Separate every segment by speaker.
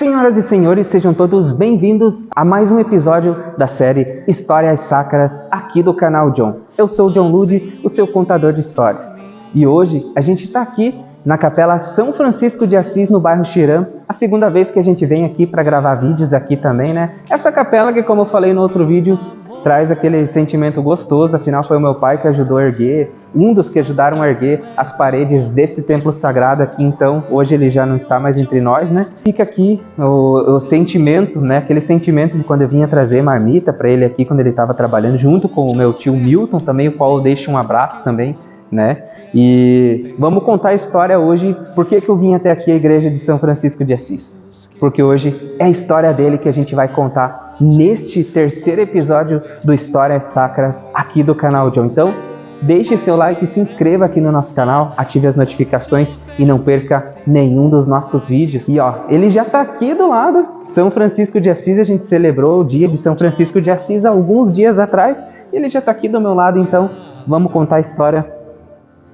Speaker 1: Senhoras e senhores, sejam todos bem-vindos a mais um episódio da série Histórias Sacras aqui do canal John. Eu sou o John Lude, o seu contador de histórias. E hoje a gente está aqui na Capela São Francisco de Assis, no bairro Xiram. A segunda vez que a gente vem aqui para gravar vídeos aqui também, né? Essa capela que, como eu falei no outro vídeo, traz aquele sentimento gostoso, afinal foi o meu pai que ajudou a erguer, um dos que ajudaram a erguer as paredes desse templo sagrado aqui, então hoje ele já não está mais entre nós, né? Fica aqui o sentimento, né? Aquele sentimento de quando eu vinha trazer marmita para ele aqui, quando ele estava trabalhando, junto com o meu tio Milton também, o qual eu deixo um abraço também, né? E vamos contar a história hoje, por que eu vim até aqui a igreja de São Francisco de Assis. Porque hoje é a história dele que a gente vai contar neste terceiro episódio do Histórias Sacras aqui do canal John. Então, deixe seu like, se inscreva aqui no nosso canal, ative as notificações e não perca nenhum dos nossos vídeos. E ó, ele já está aqui do lado, São Francisco de Assis. A gente celebrou o dia de São Francisco de Assis há alguns dias atrás. Ele já está aqui do meu lado, então vamos contar a história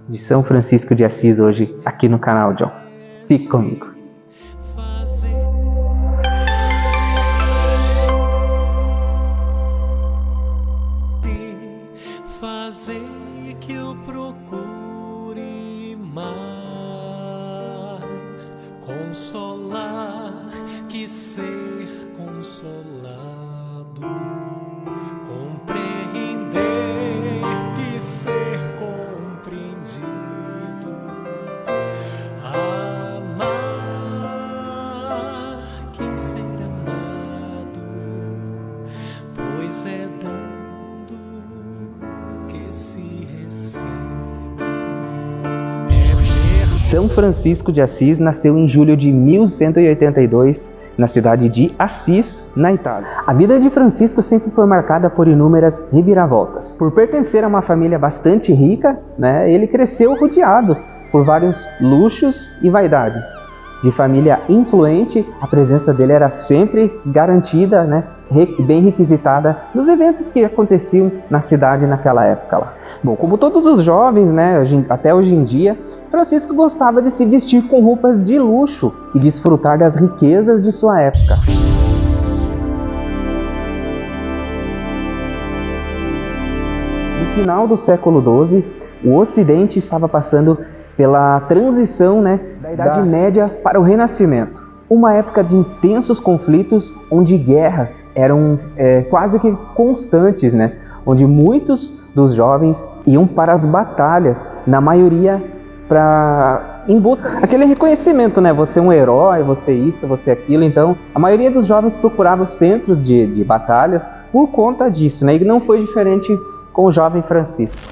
Speaker 1: de São Francisco de Assis hoje aqui no canal John. Fique comigo.
Speaker 2: Fazer que eu procure mais consolar que ser consolado, compreender que ser compreendido, amar que ser amado, pois é dando que se recebe.
Speaker 1: São Francisco de Assis nasceu em julho de 1182 na cidade de Assis, na Itália. A vida de Francisco sempre foi marcada por inúmeras reviravoltas. Por pertencer a uma família bastante rica, né, ele cresceu rodeado por vários luxos e vaidades. De família influente, a presença dele era sempre garantida, né, bem requisitada nos eventos que aconteciam na cidade naquela época lá. Bom, como todos os jovens, né, até hoje em dia, Francisco gostava de se vestir com roupas de luxo e desfrutar das riquezas de sua época. No final do século XII, o Ocidente estava passando pela transição, né, da Idade Média para o Renascimento. Uma época de intensos conflitos, onde guerras eram quase que constantes, né? Onde muitos dos jovens iam para as batalhas, na maioria em busca aquele reconhecimento, né? Você é um herói, você isso, você aquilo. Então, a maioria dos jovens procurava os centros de batalhas por conta disso, né? E não foi diferente com o jovem Francisco.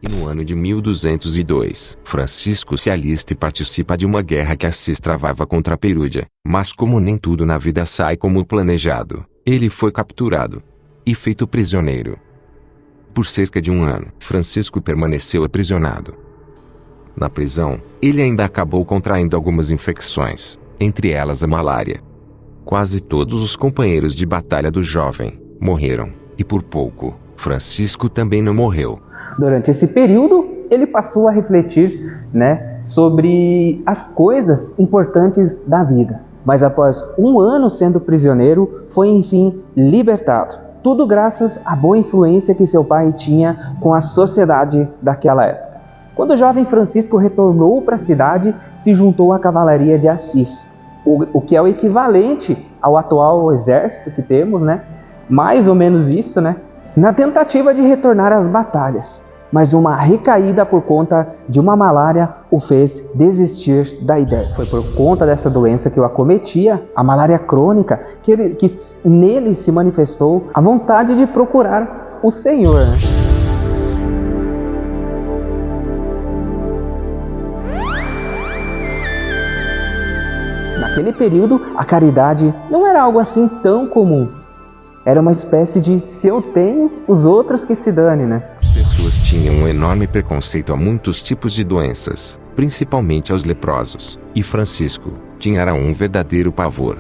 Speaker 3: E no ano de 1202, Francisco se alista e participa de uma guerra que Assis travava contra a Perúdia. Mas como nem tudo na vida sai como planejado, ele foi capturado e feito prisioneiro. Por cerca de um ano, Francisco permaneceu aprisionado. Na prisão, ele ainda acabou contraindo algumas infecções, entre elas a malária. Quase todos os companheiros de batalha do jovem morreram, e por pouco, Francisco também não morreu.
Speaker 1: Durante esse período, ele passou a refletir, né, sobre as coisas importantes da vida. Mas após um ano sendo prisioneiro, foi enfim libertado. Tudo graças à boa influência que seu pai tinha com a sociedade daquela época. Quando o jovem Francisco retornou para a cidade, se juntou à cavalaria de Assis, o que é o equivalente ao atual exército que temos, né? Mais ou menos isso, né? Na tentativa de retornar às batalhas, mas uma recaída por conta de uma malária o fez desistir da ideia. Foi por conta dessa doença que o acometia, a malária crônica, que nele se manifestou a vontade de procurar o Senhor. Naquele período, a caridade não era algo assim tão comum. Era uma espécie de se eu tenho, os outros que se dane, né?
Speaker 3: As pessoas tinham um enorme preconceito a muitos tipos de doenças, principalmente aos leprosos, e Francisco tinha um verdadeiro pavor.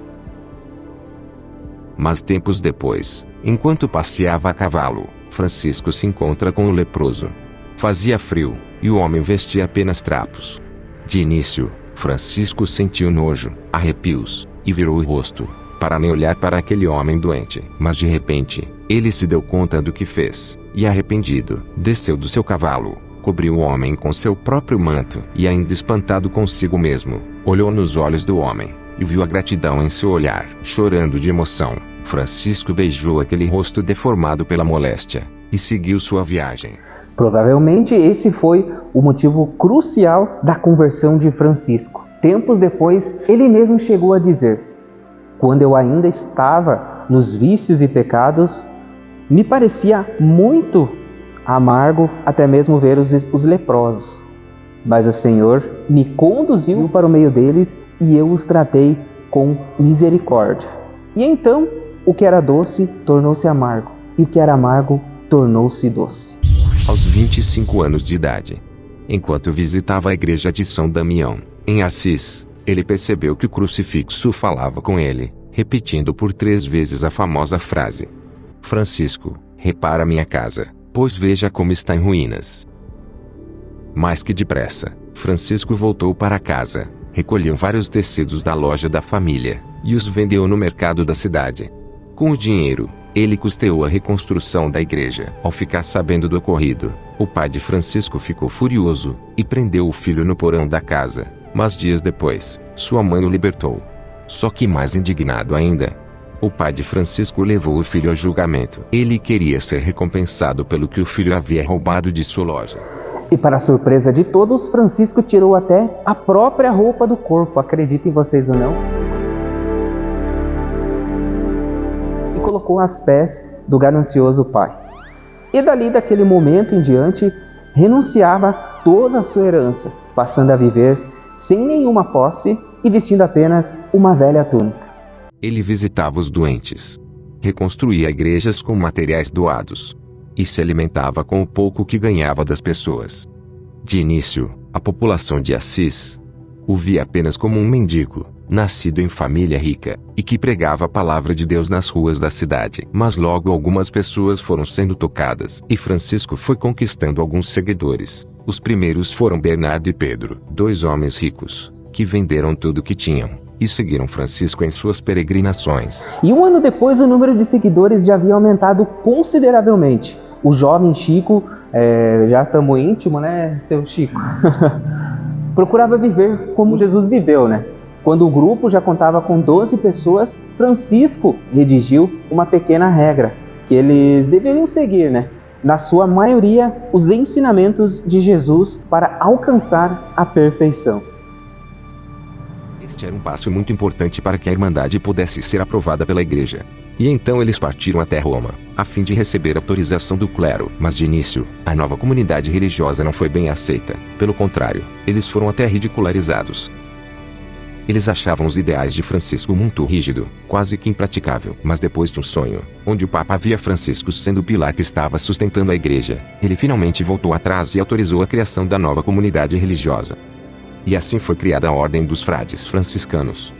Speaker 3: Mas tempos depois, enquanto passeava a cavalo, Francisco se encontra com o leproso. Fazia frio, e o homem vestia apenas trapos. De início, Francisco sentiu nojo, arrepios, e e virou o rosto, para nem olhar para aquele homem doente. Mas de repente, ele se deu conta do que fez, e arrependido, desceu do seu cavalo, cobriu o homem com seu próprio manto, e ainda espantado consigo mesmo, olhou nos olhos do homem, e viu a gratidão em seu olhar. Chorando de emoção, Francisco beijou aquele rosto deformado pela moléstia, e seguiu sua viagem.
Speaker 1: Provavelmente esse foi o motivo crucial da conversão de Francisco. Tempos depois, ele mesmo chegou a dizer: quando eu ainda estava nos vícios e pecados, me parecia muito amargo até mesmo ver os leprosos. Mas o Senhor me conduziu para o meio deles e eu os tratei com misericórdia. E então, o que era doce tornou-se amargo, e o que era amargo tornou-se doce.
Speaker 3: Aos 25 anos de idade, enquanto visitava a igreja de São Damião, em Assis, ele percebeu que o crucifixo falava com ele, repetindo por 3 vezes a famosa frase: Francisco, repara minha casa, pois veja como está em ruínas. Mais que depressa, Francisco voltou para casa, recolheu vários tecidos da loja da família, e os vendeu no mercado da cidade. Com o dinheiro, ele custeou a reconstrução da igreja. Ao ficar sabendo do ocorrido, o pai de Francisco ficou furioso, e prendeu o filho no porão da casa. Mas dias depois, sua mãe o libertou. Só que mais indignado ainda, o pai de Francisco levou o filho a julgamento. Ele queria ser recompensado pelo que o filho havia roubado de sua loja.
Speaker 1: E para a surpresa de todos, Francisco tirou até a própria roupa do corpo, acreditem vocês ou não, e colocou aos pés do ganancioso pai. E dali, daquele momento em diante, renunciava toda a sua herança, passando a viver sem nenhuma posse e vestindo apenas uma velha túnica.
Speaker 3: Ele visitava os doentes, reconstruía igrejas com materiais doados, e se alimentava com o pouco que ganhava das pessoas. De início, a população de Assis o via apenas como um mendigo, nascido em família rica, e que pregava a palavra de Deus nas ruas da cidade. Mas logo algumas pessoas foram sendo tocadas, e Francisco foi conquistando alguns seguidores. Os primeiros foram Bernardo e Pedro, 2 homens ricos, que venderam tudo o que tinham, e seguiram Francisco em suas peregrinações.
Speaker 1: E 1 ano depois, o número de seguidores já havia aumentado consideravelmente. O jovem Chico, já estamos íntimo, né, seu Chico? Procurava viver como Jesus viveu, né? Quando o grupo já contava com 12 pessoas, Francisco redigiu uma pequena regra que eles deveriam seguir, né? Na sua maioria, os ensinamentos de Jesus para alcançar a perfeição.
Speaker 3: Este era um passo muito importante para que a Irmandade pudesse ser aprovada pela Igreja. E então eles partiram até Roma, a fim de receber autorização do clero. Mas de início, a nova comunidade religiosa não foi bem aceita. Pelo contrário, eles foram até ridicularizados. Eles achavam os ideais de Francisco muito rígido, quase que impraticável. Mas depois de um sonho, onde o Papa via Francisco sendo o pilar que estava sustentando a Igreja, ele finalmente voltou atrás e autorizou a criação da nova comunidade religiosa. E assim foi criada a Ordem dos Frades Franciscanos.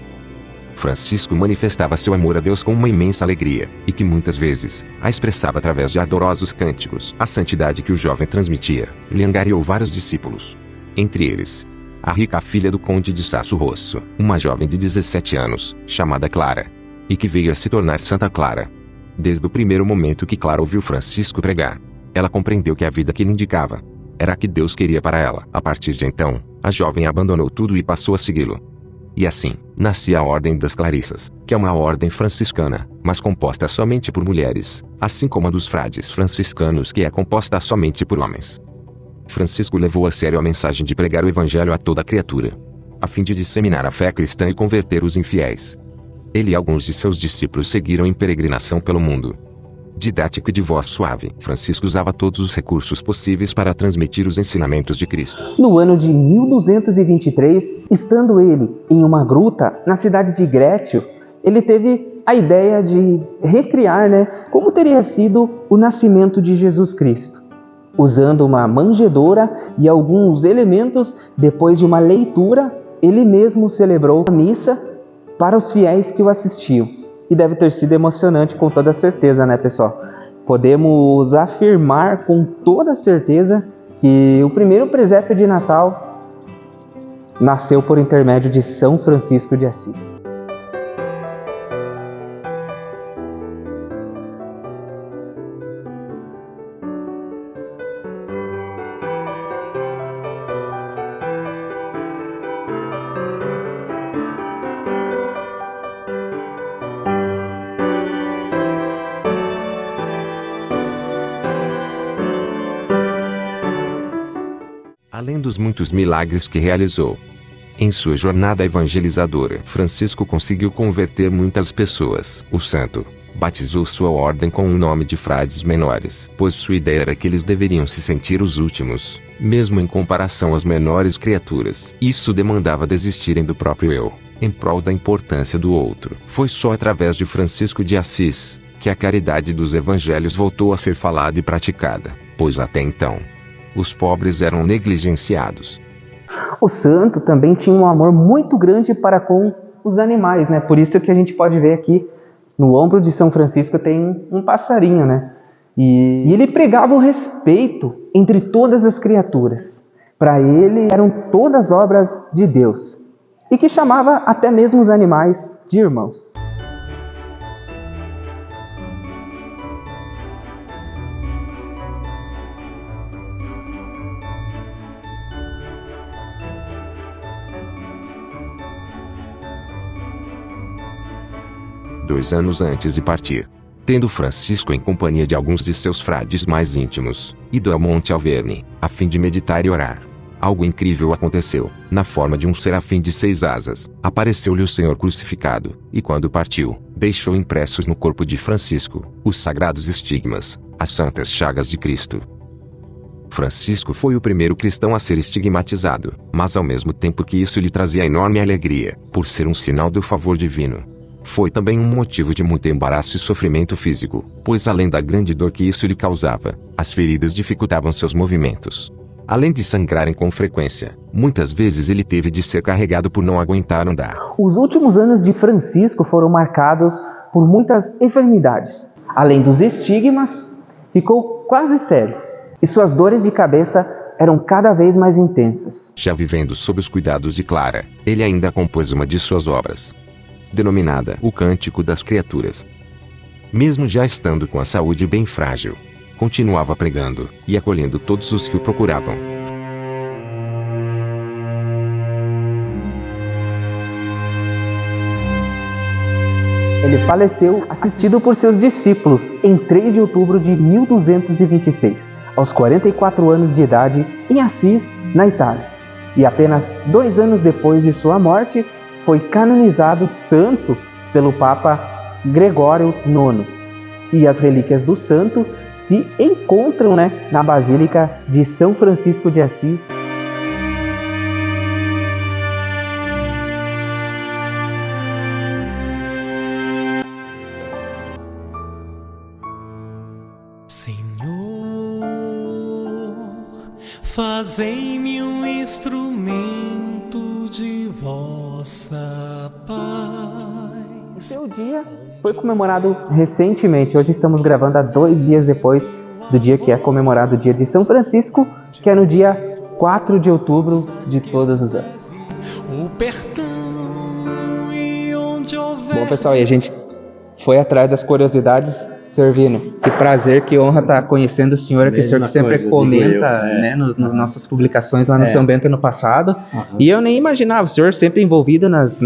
Speaker 3: Francisco manifestava seu amor a Deus com uma imensa alegria, e que muitas vezes a expressava através de ardorosos cânticos. A santidade que o jovem transmitia lhe angariou vários discípulos. Entre eles, a rica filha do conde de Sasso Rosso, uma jovem de 17 anos, chamada Clara, e que veio a se tornar Santa Clara. Desde o primeiro momento que Clara ouviu Francisco pregar, ela compreendeu que a vida que ele indicava era a que Deus queria para ela. A partir de então, a jovem abandonou tudo e passou a segui-lo. E assim, nascia a Ordem das Clarissas, que é uma ordem franciscana, mas composta somente por mulheres, assim como a dos frades franciscanos, que é composta somente por homens. Francisco levou a sério a mensagem de pregar o Evangelho a toda criatura, a fim de disseminar a fé cristã e converter os infiéis. Ele e alguns de seus discípulos seguiram em peregrinação pelo mundo. Didático e de voz suave, Francisco usava todos os recursos possíveis para transmitir os ensinamentos de Cristo.
Speaker 1: No ano de 1223, estando ele em uma gruta na cidade de Grécio, ele teve a ideia de recriar, como teria sido o nascimento de Jesus Cristo. Usando uma manjedoura e alguns elementos, depois de uma leitura, ele mesmo celebrou a missa para os fiéis que o assistiam. E deve ter sido emocionante com toda certeza, pessoal? Podemos afirmar com toda certeza que o primeiro presépio de Natal nasceu por intermédio de São Francisco de Assis.
Speaker 3: dos muitos milagres que realizou. Em sua jornada evangelizadora, Francisco conseguiu converter muitas pessoas. O santo batizou sua ordem com o nome de frades menores, pois sua ideia era que eles deveriam se sentir os últimos, mesmo em comparação às menores criaturas. Isso demandava desistirem do próprio eu, em prol da importância do outro. Foi só através de Francisco de Assis que a caridade dos evangelhos voltou a ser falada e praticada, pois até então, os pobres eram negligenciados.
Speaker 1: O santo também tinha um amor muito grande para com os animais, né? Por isso que a gente pode ver aqui, no ombro de São Francisco tem um passarinho, né? E ele pregava o respeito entre todas as criaturas. Para ele eram todas obras de Deus. E que chamava até mesmo os animais de irmãos.
Speaker 3: Dois anos antes de partir, tendo Francisco em companhia de alguns de seus frades mais íntimos, ido ao Monte Alverne, a fim de meditar e orar, algo incrível aconteceu. Na forma de um serafim de 6 asas, apareceu-lhe o Senhor crucificado, e quando partiu, deixou impressos no corpo de Francisco os sagrados estigmas, as santas chagas de Cristo. Francisco foi o primeiro cristão a ser estigmatizado, mas ao mesmo tempo que isso lhe trazia enorme alegria, por ser um sinal do favor divino, foi também um motivo de muito embaraço e sofrimento físico, pois além da grande dor que isso lhe causava, as feridas dificultavam seus movimentos. Além de sangrarem com frequência, muitas vezes ele teve de ser carregado por não aguentar andar.
Speaker 1: Os últimos anos de Francisco foram marcados por muitas enfermidades. Além dos estigmas, ficou quase cego, e suas dores de cabeça eram cada vez mais intensas.
Speaker 3: Já vivendo sob os cuidados de Clara, ele ainda compôs uma de suas obras, denominada O Cântico das Criaturas. Mesmo já estando com a saúde bem frágil, continuava pregando e acolhendo todos os que o procuravam.
Speaker 1: Ele faleceu assistido por seus discípulos em 3 de outubro de 1226, aos 44 anos de idade, em Assis, na Itália. E apenas 2 anos depois de sua morte, foi canonizado santo pelo Papa Gregório IX. E as relíquias do santo se encontram, na Basílica de São Francisco de Assis.
Speaker 2: Senhor, fazei-me um instrumento de vossa paz.
Speaker 1: O seu dia foi comemorado recentemente. Hoje estamos gravando há 2 dias depois do dia que é comemorado o dia de São Francisco, que é no dia 4 de outubro de todos os anos.
Speaker 2: O perdão e onde houver...
Speaker 1: Bom, pessoal, e a gente foi atrás das curiosidades. Servino, que prazer, que honra estar conhecendo o senhor aqui, o senhor que sempre comenta nas nossas publicações lá no São Bento no passado. E eu nem imaginava, o senhor sempre envolvido nas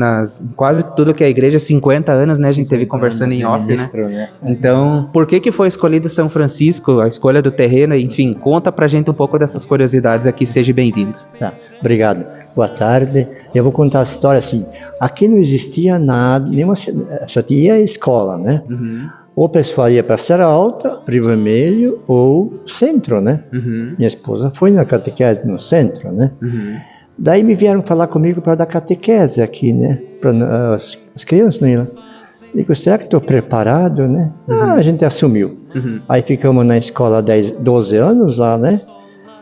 Speaker 1: quase tudo que é a igreja, 50 anos, a gente teve conversando em off, né? Então, por que foi escolhido São Francisco, a escolha do terreno, enfim, conta pra gente um pouco dessas curiosidades aqui, seja bem-vindo.
Speaker 4: Tá, obrigado. Boa tarde. Eu vou contar a história assim, aqui não existia nada, só tinha escola, né? Ou o pessoal ia para Serra Alta, Rio Vermelho ou Centro, né? Minha esposa foi na catequese no Centro, né? Daí me vieram falar comigo para dar catequese aqui, né? Para as crianças, né? Digo, será que estou preparado, né? A gente assumiu. Aí ficamos na escola 12 anos lá, né?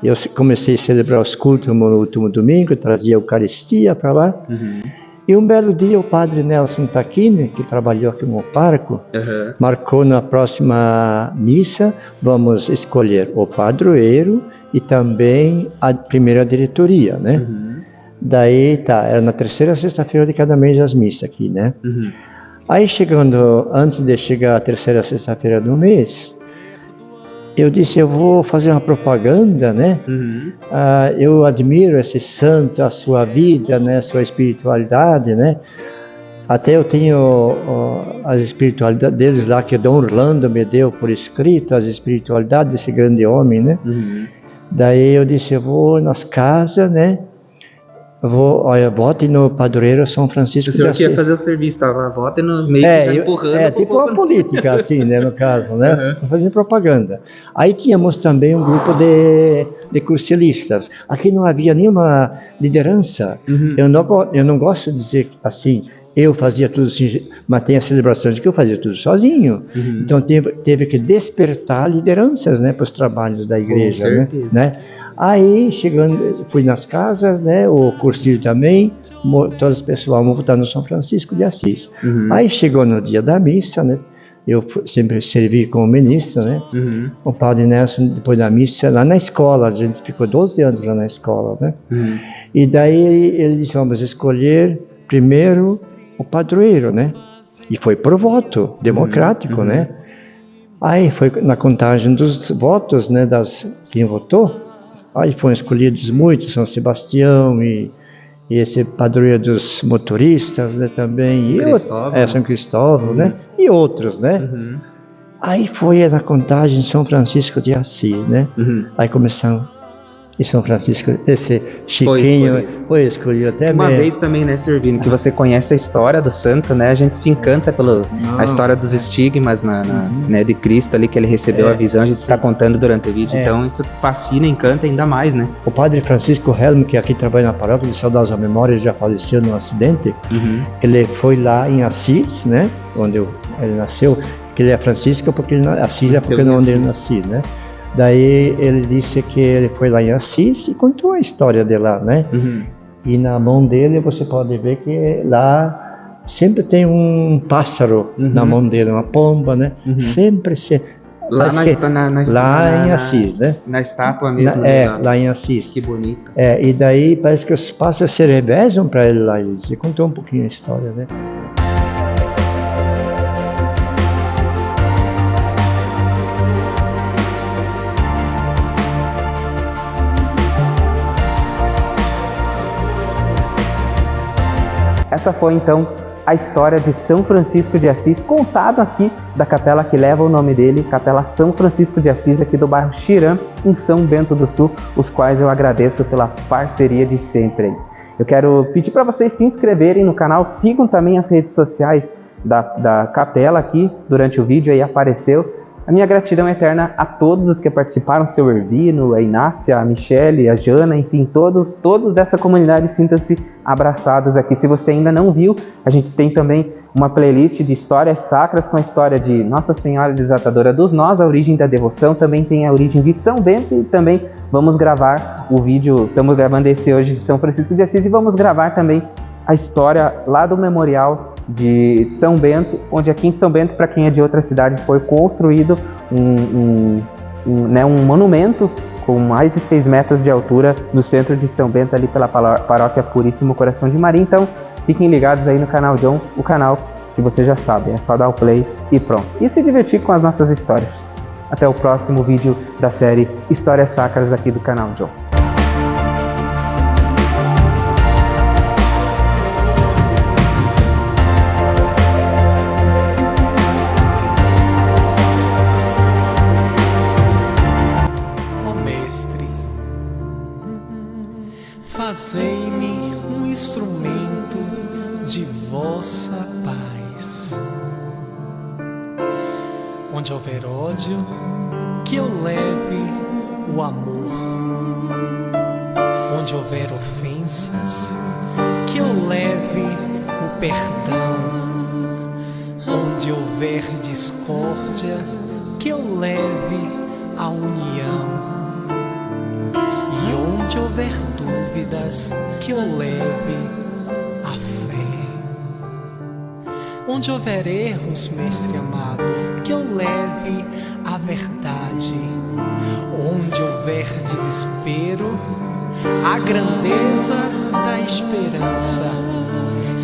Speaker 4: Eu comecei a celebrar os cultos no último domingo, trazia a Eucaristia para lá. E um belo dia o padre Nelson Tacchini, que trabalhou aqui no parco, marcou na próxima missa, vamos escolher o padroeiro e também a primeira diretoria, né? Daí, era na 3ª sexta-feira de cada mês as missas aqui, né? Aí antes de chegar a 3ª sexta-feira do mês, eu disse, eu vou fazer uma propaganda, né? Eu admiro esse santo, a sua vida, né? A sua espiritualidade, né? Até eu tenho as espiritualidades deles lá, que Dom Orlando me deu por escrito, as espiritualidades desse grande homem, né? Daí eu disse, eu vou nas casas, né? Olha, vote no padroeiro São Francisco
Speaker 1: O
Speaker 4: de
Speaker 1: senhor
Speaker 4: Assis.
Speaker 1: queria fazer o serviço, a voto no meio que já empurrando.
Speaker 4: Tipo uma política, assim, né, no caso, né? Fazendo propaganda. Aí tínhamos também um grupo de cursilistas. Aqui não havia nenhuma liderança. Eu não gosto de dizer assim, eu fazia tudo assim, mas tem as celebrações que eu fazia tudo sozinho. Então teve que despertar lideranças, né, para os trabalhos da igreja, né? Aí, fui nas casas, né, o cursilho também, todas as pessoas, vamos votar no São Francisco de Assis. Aí chegou no dia da missa, né, eu sempre servi como ministro, né, o padre Nelson, depois da missa, lá na escola, a gente ficou 12 anos lá na escola, né, e daí ele disse, vamos escolher primeiro o padroeiro, né, e foi por voto democrático, né, aí foi na contagem dos votos, né, quem votou. Aí foram escolhidos muitos, São Sebastião e esse padroeiro dos motoristas, né, também, São Cristóvão, né, e outros, né. Aí foi na contagem São Francisco de Assis, né. Aí começamos, e São Francisco, esse Chiquinho foi escolhido até
Speaker 1: uma
Speaker 4: mesmo.
Speaker 1: vez também, né, Servino, que você conhece a história do santo, né, a gente se encanta a história dos estigmas né, de Cristo ali, que ele recebeu a visão, a gente está contando durante o vídeo, então isso fascina, encanta ainda mais, né.
Speaker 4: O padre Francisco Helm, que aqui trabalha na paróquia de Saudosa Memória, ele já faleceu num acidente, ele foi lá em Assis, né, onde ele nasceu, que ele é Francisco, porque Assis é porque onde ele nasceu, né. Daí ele disse que ele foi lá em Assis e contou a história de lá, né? E na mão dele você pode ver que lá sempre tem um pássaro na mão dele, uma pomba, né? Sempre
Speaker 1: lá
Speaker 4: em Assis, né?
Speaker 1: Na estátua mesmo.
Speaker 4: Lá em Assis.
Speaker 1: Que bonito.
Speaker 4: E daí parece que os pássaros se revezam para ele lá. Ele contou um pouquinho a história, né?
Speaker 1: Essa foi então a história de São Francisco de Assis, contado aqui da capela que leva o nome dele, Capela São Francisco de Assis, aqui do bairro Xirã, em São Bento do Sul, os quais eu agradeço pela parceria de sempre. Eu quero pedir para vocês se inscreverem no canal, sigam também as redes sociais da capela aqui, durante o vídeo aí apareceu. A minha gratidão eterna a todos os que participaram, seu Ervino, a Inácia, a Michele, a Jana, enfim, todos dessa comunidade, sintam-se abraçados aqui. Se você ainda não viu, a gente tem também uma playlist de histórias sacras com a história de Nossa Senhora Desatadora dos Nós, a origem da devoção, também tem a origem de São Bento e também vamos gravar o vídeo, estamos gravando esse hoje de São Francisco de Assis e vamos gravar também a história lá do memorial de São Bento, onde aqui em São Bento, para quem é de outra cidade, foi construído um monumento com mais de 6 metros de altura no centro de São Bento, ali pela paróquia Puríssimo Coração de Maria. Então, fiquem ligados aí no canal John, o canal que você já sabe, é só dar o play e pronto. E se divertir com as nossas histórias. Até o próximo vídeo da série Histórias Sacras aqui do canal John.
Speaker 2: Fazei-me um instrumento de vossa paz. Onde houver ódio, que eu leve o amor. Onde houver ofensas, que eu leve o perdão. Onde houver discórdia, que eu leve a união. E onde houver dúvidas, que eu leve a fé. Onde houver erros, mestre amado, que eu leve a verdade. Onde houver desespero, a grandeza da esperança.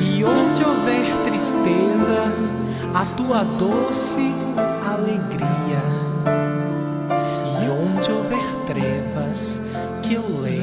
Speaker 2: E onde houver tristeza, a tua doce alegria. E onde houver trevas, que eu levo